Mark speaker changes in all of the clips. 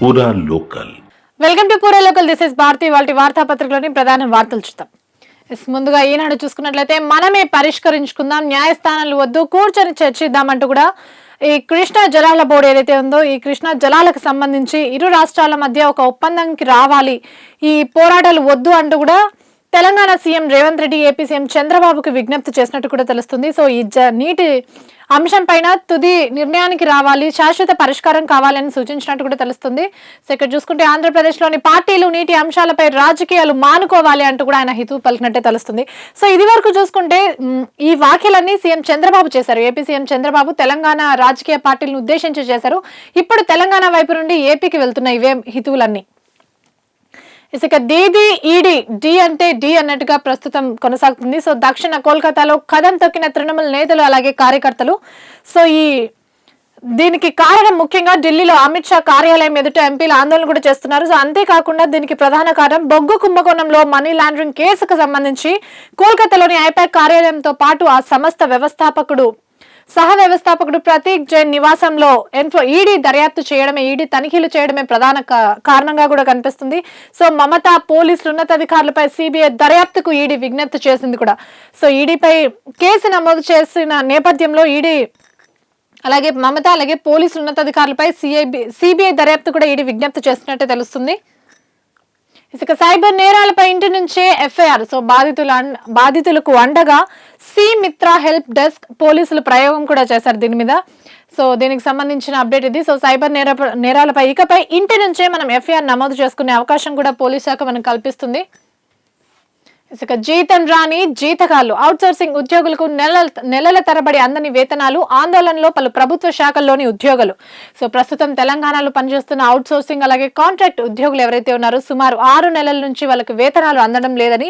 Speaker 1: పూరా local.
Speaker 2: Welcome to Pura local. This is Bharati. వాళ్ళ వార్తాపత్రికలోని ప్రధాన వార్తలు చూద్దాం. ముందుగా ఈనాడు చూసుకున్నట్లయితే మనమే పరిష్కరించుకుందాం, న్యాయస్థానాలు వద్దు, కూర్చొని చర్చిద్దామంటూ కూడా ఈ కృష్ణా జలాల బోర్డు ఏదైతే ఉందో ఈ కృష్ణా జలాలకు సంబంధించి ఇరు రాష్ట్రాల మధ్య ఒక ఒప్పందానికి రావాలి, ఈ పోరాటాలు వద్దు అంటూ కూడా Telangana CM Revanth Reddy AP CM చంద్రబాబుకు విజ్ఞప్తి చేసినట్టు కూడా తెలుస్తుంది. సో ఈ నీటి అంశం పైన తుది నిర్ణయానికి రావాలి, శాశ్వత పరిష్కారం కావాలని సూచించినట్టు కూడా తెలుస్తుంది. సో ఇక్కడ చూసుకుంటే ఆంధ్రప్రదేశ్లోని పార్టీలు నీటి అంశాలపై రాజకీయాలు మానుకోవాలి అంటూ కూడా ఆయన హితవు పలికినట్టే తెలుస్తుంది. సో ఇది వరకు చూసుకుంటే ఈ వ్యాఖ్యలన్నీ సీఎం చంద్రబాబు చేశారు. ఏపీ సీఎం చంద్రబాబు తెలంగాణ రాజకీయ పార్టీలను ఉద్దేశించి చేశారు. ఇప్పుడు తెలంగాణ వైపు నుండి ఏపీకి వెళ్తున్న ఇవే హితువులన్నీ. ఇక దీది ఈడీ డి అంటే డి అన్నట్టుగా ప్రస్తుతం కొనసాగుతుంది. సో దక్షిణ కోల్కతాలో కదం తొక్కిన తృణమూల్ నేతలు అలాగే కార్యకర్తలు. సో దీనికి కారణం ముఖ్యంగా ఢిల్లీలో అమిత్ షా కార్యాలయం ఎదుట ఎంపీలు ఆందోళన కూడా చేస్తున్నారు. సో అంతేకాకుండా దీనికి ప్రధాన కారణం బొగ్గు కుంభకోణంలో మనీ లాండరింగ్ కేసుకు సంబంధించి కోల్కతాలోని ఐపాక్ కార్యాలయంతో పాటు ఆ సంస్థ సహ వ్యవస్థాపకుడు ప్రతీక్ జైన్ నివాసంలో ఈడీ దర్యాప్తు చేయడమే, ఈడీ తనిఖీలు చేయడమే ప్రధాన కారణంగా కూడా కనిపిస్తుంది. సో మమతా పోలీసులు ఉన్నతాధికారులపై సిబిఐ దర్యాప్తుకు ఈడీ విజ్ఞప్తి చేసింది కూడా. సో ఈడీపై కేసు నమోదు చేసిన నేపథ్యంలో ఈడీ అలాగే మమత అలాగే పోలీసులు ఉన్నతాధికారులపై సిబిఐ దర్యాప్తు కూడా ఈడీ విజ్ఞప్తి చేస్తున్నట్టే తెలుస్తుంది. ఇక సైబర్ నేరాలపై ఇంటి నుంచే ఎఫ్ఐఆర్. సో బాధితులకు అండగా సి మిత్ర హెల్ప్ డెస్క్ పోలీసులు ప్రయోగం కూడా చేశారు దీని మీద. సో దీనికి సంబంధించిన అప్డేట్ ఇది. సో సైబర్ నేరాలపై ఇకపై ఇంటి నుంచే మనం ఎఫ్ఐఆర్ నమోదు చేసుకునే అవకాశం కూడా పోలీస్ శాఖ మనకు కల్పిస్తుంది. ఇక జీతం రాని జీతగాళ్లు, అవుట్సోర్సింగ్ ఉద్యోగులకు నెలల తరబడి అందని వేతనాలు, ఆందోళనలో పలు ప్రభుత్వ శాఖల్లోని ఉద్యోగులు. సో ప్రస్తుతం తెలంగాణలో పనిచేస్తున్న అవుట్సోర్సింగ్ అలాగే కాంట్రాక్ట్ ఉద్యోగులు ఎవరైతే ఉన్నారో సుమారు 6 నెలల నుంచి వాళ్ళకి వేతనాలు అందడం లేదని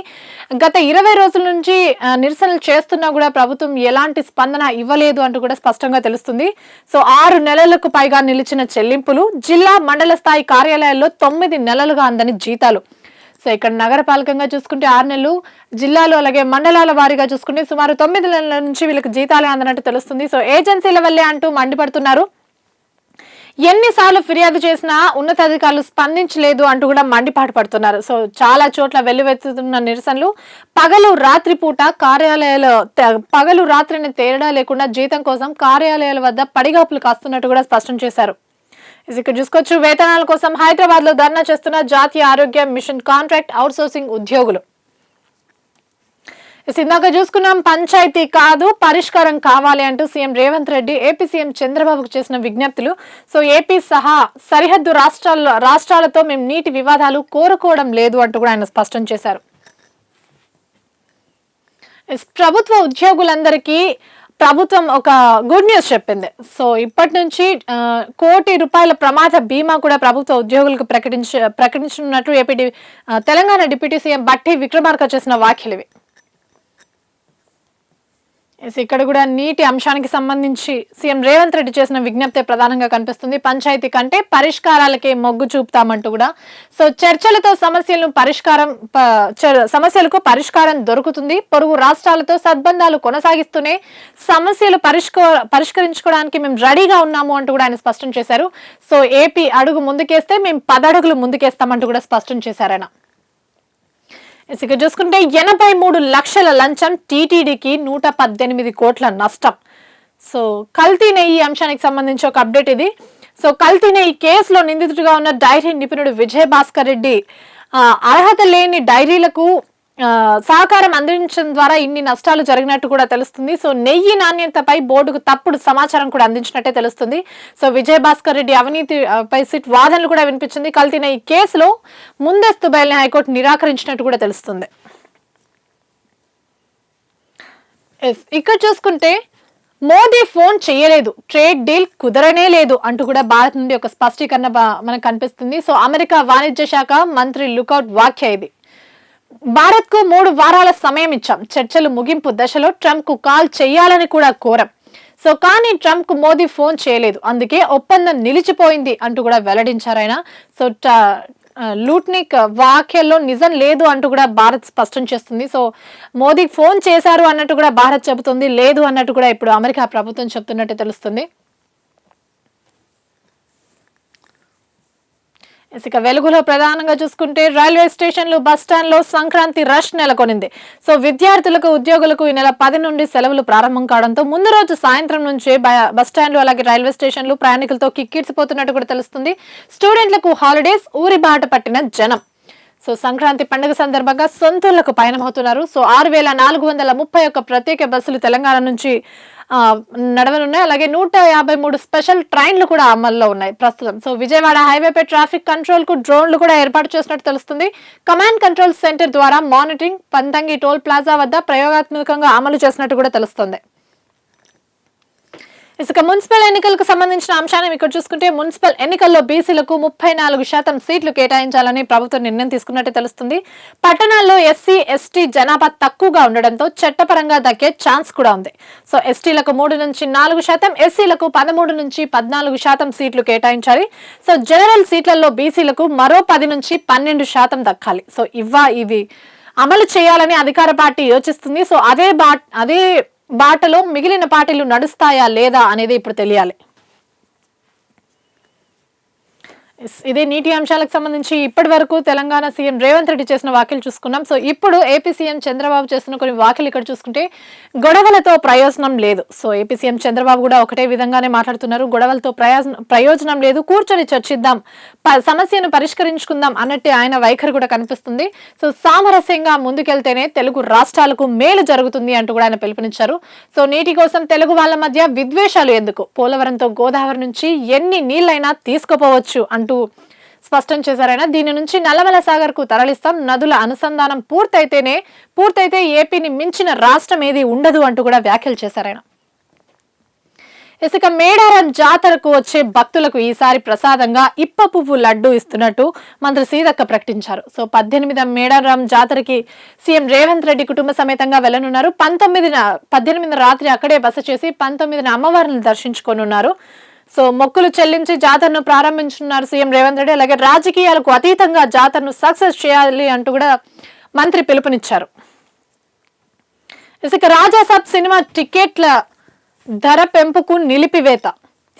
Speaker 2: గత 20 రోజుల నుంచి నిరసనలు చేస్తున్నా కూడా ప్రభుత్వం ఎలాంటి స్పందన ఇవ్వలేదు అంటూ కూడా స్పష్టంగా తెలుస్తుంది. సో 6 నెలలకు పైగా నిలిచిన చెల్లింపులు, జిల్లా మండల స్థాయి కార్యాలయాల్లో 9 నెలలుగా అందని జీతాలు. సో ఇక్కడ నగరపాలకంగా చూసుకుంటే 6 నెలలు, జిల్లాలో అలాగే మండలాల వారీగా చూసుకుంటే సుమారు 9 నెలల నుంచి వీళ్ళకి జీతాలే అందనట్టు తెలుస్తుంది. సో ఏజెన్సీల వల్లే అంటూ మండిపడుతున్నారు. ఎన్నిసార్లు ఫిర్యాదు చేసినా ఉన్నతాధికారులు స్పందించలేదు అంటూ కూడా మండిపాటు పడుతున్నారు. సో చాలా చోట్ల వెల్లువెత్తుతున్న నిరసనలు, పగలు రాత్రి పూట పగలు రాత్రిని తేడా లేకుండా జీతం కోసం కార్యాలయాల వద్ద పడిగాపులు కాస్తున్నట్టు కూడా స్పష్టం చేశారు. ఇక్కడ చూసుకోవచ్చు, వేతనాల కోసం హైదరాబాద్ లో ధర్నా చేస్తున్న జాతీయ ఆరోగ్య మిషన్ కాంట్రాక్ట్ అవుట్సోర్సింగ్ ఉద్యోగులు. ఇందాక చూసుకున్నాం, పంచాయతీ కాదు పరిష్కారం కావాలి అంటూ CM Revanth Reddy AP CM చంద్రబాబుకు చేసిన విజ్ఞప్తులు. సో ఏపీ సహా సరిహద్దు రాష్ట్రాలతో మేము నీటి వివాదాలు కోరుకోవడం లేదు అంటూ కూడా ఆయన స్పష్టం చేశారు. ప్రభుత్వ ఉద్యోగులందరికీ ప్రభుత్వం ఒక గుడ్ న్యూస్ చెప్పింది. సో ఇప్పటి నుంచి ₹1 కోటి ప్రమాద బీమా కూడా ప్రభుత్వ ఉద్యోగులకు ప్రకటించనున్నట్టు తెలంగాణ డిప్యూటీ సీఎం బట్టి విక్రమార్క చేసిన వ్యాఖ్యలు ఇవి. ఇక్కడ కూడా నీటి అంశానికి సంబంధించి సీఎం రేవంత్ రెడ్డి చేసిన విజ్ఞప్తి ప్రధానంగా కనిపిస్తుంది. పంచాయతీ కంటే పరిష్కారాలకే మొగ్గు చూపుతామంటూ కూడా. సో చర్చలతో సమస్యలకు పరిష్కారం దొరుకుతుంది. పొరుగు రాష్ట్రాలతో సద్బంధాలు కొనసాగిస్తూనే సమస్యలు పరిష్కరించుకోవడానికి మేము రెడీగా ఉన్నాము అంటూ కూడా ఆయన స్పష్టం చేశారు. సో ఏపీ అడుగు ముందుకేస్తే మేము 10 అడుగులు ముందుకేస్తామంటూ కూడా స్పష్టం చేశారు ఆయన. ఇక చూసుకుంటే 83 లక్షల లంచం, టీటీడీకి 118 కోట్ల నష్టం. సో కల్తీ నెయ్యి అంశానికి సంబంధించి ఒక అప్డేట్ ఇది. సో కల్తీ నెయ్యి కేసులో నిందితుడిగా ఉన్న డైరీ నిపుణుడు విజయభాస్కర్ రెడ్డి అర్హత లేని డైరీలకు సహకారం అందించడం ద్వారా ఇన్ని నష్టాలు జరిగినట్టు కూడా తెలుస్తుంది. సో నెయ్యి నాణ్యతపై బోర్డుకు తప్పుడు సమాచారం కూడా అందించినట్టే తెలుస్తుంది. సో విజయభాస్కర్ రెడ్డి అవినీతిపై సిట్ వాదనలు కూడా వినిపించింది. కల్తీ నెయ్యి కేసులో ముందస్తు బెయిల్ని హైకోర్టు నిరాకరించినట్టు కూడా తెలుస్తుంది. ఇక్కడ చూసుకుంటే మోదీ ఫోన్ చేయలేదు, ట్రేడ్ డీల్ కుదరనే లేదు అంటూ కూడా భారత్ నుండి ఒక స్పష్టీకరణ మనకు కనిపిస్తుంది. సో అమెరికా వాణిజ్య శాఖ మంత్రి లుకౌట్ వ్యాఖ్య ఇది. భారత్ కు 3 వారాల సమయం ఇచ్చాం, చర్చలు ముగింపు దశలో ట్రంప్ కు కాల్ చేయాలని కూడా కోరాం. సో కానీ ట్రంప్ కు మోదీ ఫోన్ చేయలేదు, అందుకే ఒప్పందం నిలిచిపోయింది అంటూ కూడా వెల్లడించారు ఆయన. సో లూట్నిక్ వ్యాఖ్యల్లో నిజం లేదు అంటూ కూడా భారత్ స్పష్టం చేస్తుంది. సో మోదీ ఫోన్ చేశారు అన్నట్టు కూడా భారత్ చెబుతుంది, లేదు అన్నట్టు కూడా ఇప్పుడు అమెరికా ప్రభుత్వం చెప్తున్నట్టు తెలుస్తుంది. ఇక వెలుగులో ప్రధానంగా చూసుకుంటే రైల్వే స్టేషన్లు బస్టాండ్లో సంక్రాంతి రష్ నెలకొనింది. సో విద్యార్థులకు ఉద్యోగులకు ఈ నెల 10 నుండి సెలవులు ప్రారంభం కావడంతో ముందు రోజు సాయంత్రం నుంచే బస్టాండ్లు అలాగే రైల్వే స్టేషన్లు ప్రయాణికులతో కిక్కిరిసిపోతున్నట్టు కూడా తెలుస్తుంది. స్టూడెంట్లకు హాలిడేస్, ఊరి బాట పట్టిన జనం. సో సంక్రాంతి పండుగ సందర్భంగా సొంతూళ్లకు పయనమవుతున్నారు. సో 6431 ప్రత్యేక బస్సులు తెలంగాణ నుంచి నడవనున్నాయి. అలాగే 153 స్పెషల్ ట్రైన్లు కూడా అమల్లో ఉన్నాయి ప్రస్తుతం. సో విజయవాడ హైవేపై ట్రాఫిక్ కంట్రోల్ కు డ్రోన్లు కూడా ఏర్పాటు చేసినట్టు తెలుస్తుంది. కమాండ్ కంట్రోల్ సెంటర్ ద్వారా మానిటరింగ్ పంతంగి టోల్ ప్లాజా వద్ద ప్రయోగాత్మకంగా అమలు చేసినట్టు కూడా తెలుస్తుంది. ఇసుక మున్సిపల్ ఎన్నికలకు సంబంధించిన అంశాన్ని ఇక్కడ చూసుకుంటే మున్సిపల్ ఎన్నికల్లో బీసీలకు 34% సీట్లు కేటాయించాలని ప్రభుత్వం నిర్ణయం తీసుకున్నట్టు తెలుస్తుంది. పట్టణాల్లో ఎస్సీ ఎస్టీ జనాభా తక్కువగా ఉండడంతో చట్టపరంగా దక్కే ఛాన్స్ కూడా ఉంది. సో ఎస్టీలకు 3 నుంచి 4%, ఎస్సీలకు 13 నుంచి 14% సీట్లు కేటాయించాలి. సో జనరల్ సీట్లలో బీసీలకు మరో 10 నుంచి 12% దక్కాలి. సో ఇవి అమలు చేయాలని అధికార పార్టీ యోచిస్తుంది. సో అదే బాటలో మిగిలిన పార్టీలు నడుస్తాయా లేదా అనేది ఇప్పుడు తెలియాలి. ఇదే నీటి అంశాలకు సంబంధించి ఇప్పటి వరకు తెలంగాణ సీఎం రేవంత్ రెడ్డి చేసిన వ్యాఖ్యలు చూసుకున్నాం. సో ఇప్పుడు ఏపీ సీఎం చంద్రబాబు చేస్తున్న కొన్ని వ్యాఖ్యలు ఇక్కడ చూసుకుంటే గొడవలతో ప్రయోజనం లేదు. సో ఏపీ సీఎం చంద్రబాబు కూడా ఒకటే విధంగానే మాట్లాడుతున్నారు. గొడవలతో ప్రయోజనం లేదు, కూర్చొని చర్చిద్దాం, సమస్యను పరిష్కరించుకుందాం అన్నట్టే ఆయన వైఖరి కూడా కనిపిస్తుంది. సో సామరస్యంగా ముందుకెళ్తేనే తెలుగు రాష్ట్రాలకు మేలు జరుగుతుంది అంటూ కూడా ఆయన పిలుపునిచ్చారు. సో నీటి కోసం తెలుగు వాళ్ళ మధ్య విద్వేషాలు ఎందుకు, పోలవరంతో గోదావరి నుంచి ఎన్ని నీళ్లైనా తీసుకుపోవచ్చు అంటూ స్పష్టం చేశారైనా. దీని నుంచి నల్లమల సాగర్ కు తరలిస్తాం, నదుల అనుసంధానం పూర్తయితే ఏపీని మించిన రాష్ట్రం ఏది ఉండదు అంటూ కూడా వ్యాఖ్యలు చేశారైనా. ఇసుక మేడారం జాతరకు వచ్చే భక్తులకు ఈసారి ప్రసాదంగా ఇప్ప పువ్వు లడ్డు ఇస్తున్నట్టు మంత్రి సీతక్క ప్రకటించారు. సో 18 మేడారం జాతరకి సీఎం రేవంత్ రెడ్డి కుటుంబ సమేతంగా వెళ్లనున్నారు. 18 రాత్రి అక్కడే బస చేసి 19 అమ్మవారిని దర్శించుకోనున్నారు. సో మొక్కులు చెల్లించి జాతరను ప్రారంభించున్నారు సీఎం రేవంత్ రెడ్డి. అలాగే రాజకీయాలకు అతీతంగా జాతరను సక్సెస్ చేయాలి అంటూ కూడా మంత్రి పిలుపునిచ్చారు. ఇక రాజాసాబ్ సినిమా టికెట్ల ధర పెంపుకు నిలిపివేత.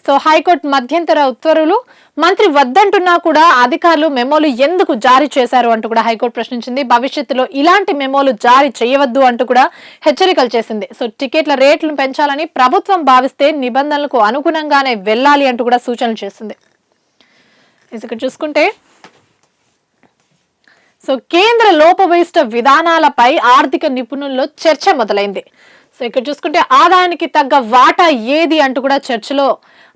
Speaker 2: సో హైకోర్టు మధ్యంతర ఉత్తర్వులు మంత్రి వద్దంటున్నా కూడా అధికారులు మెమోలు ఎందుకు జారీ చేశారు అంటూ కూడా హైకోర్టు ప్రశ్నించింది. భవిష్యత్తులో ఇలాంటి మెమోలు జారీ చేయవద్దు అంటూ కూడా హెచ్చరికలు చేసింది. సో టికెట్ల రేట్లను పెంచాలని ప్రభుత్వం భావిస్తే నిబంధనలకు అనుగుణంగానే వెళ్ళాలి అంటూ కూడా సూచనలు చేసింది. ఇక్కడ చూసుకుంటే సో కేంద్ర లోపభూయిష్ట విధానాలపై ఆర్థిక నిపుణుల్లో చర్చ మొదలైంది. సో ఇక్కడ చూసుకుంటే ఆదాయానికి తగ్గ వాటా ఏది అంటూ కూడా చర్చలో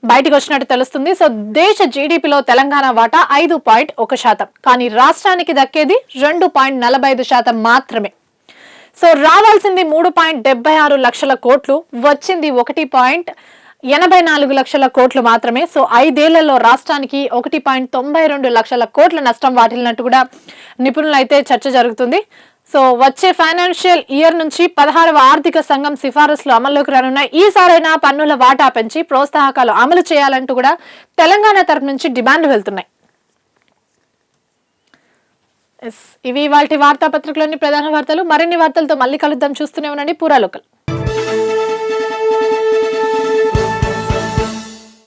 Speaker 2: బయటకు వచ్చినట్టు తెలుస్తుంది. సో దేశ జీడిపిలో తెలంగాణ వాటా 5.1%, కానీ రాష్ట్రానికి దక్కేది 2.45% మాత్రమే. సో రావాల్సింది 3.76 లక్షల కోట్లు, వచ్చింది 1.84 లక్షల కోట్లు మాత్రమే. సో 5 ఏళ్లలో రాష్ట్రానికి 1.92 లక్షల కోట్ల నష్టం వాటిల్లినట్టు కూడా నిపుణులు అయితే చర్చ జరుగుతుంది. సో వచ్చే ఫైనాన్షియల్ ఇయర్ నుంచి 16వ ఆర్థిక సంఘం సిఫారసులు అమల్లోకి రానున్నాయి. ఈసారైనా పన్నుల వాటా పెంచి ప్రోత్సాహకాలు అమలు చేయాలంటూ కూడా తెలంగాణ తరపు నుంచి డిమాండ్ వెళ్తున్నాయి. ఇవి ఇవాల్టి వార్తాపత్రికలోని ప్రధాన వార్తలు. మరిన్ని వార్తలతో మళ్ళీ కలుద్దాం. చూస్తూనే ఉండండి పూరా లోకల్.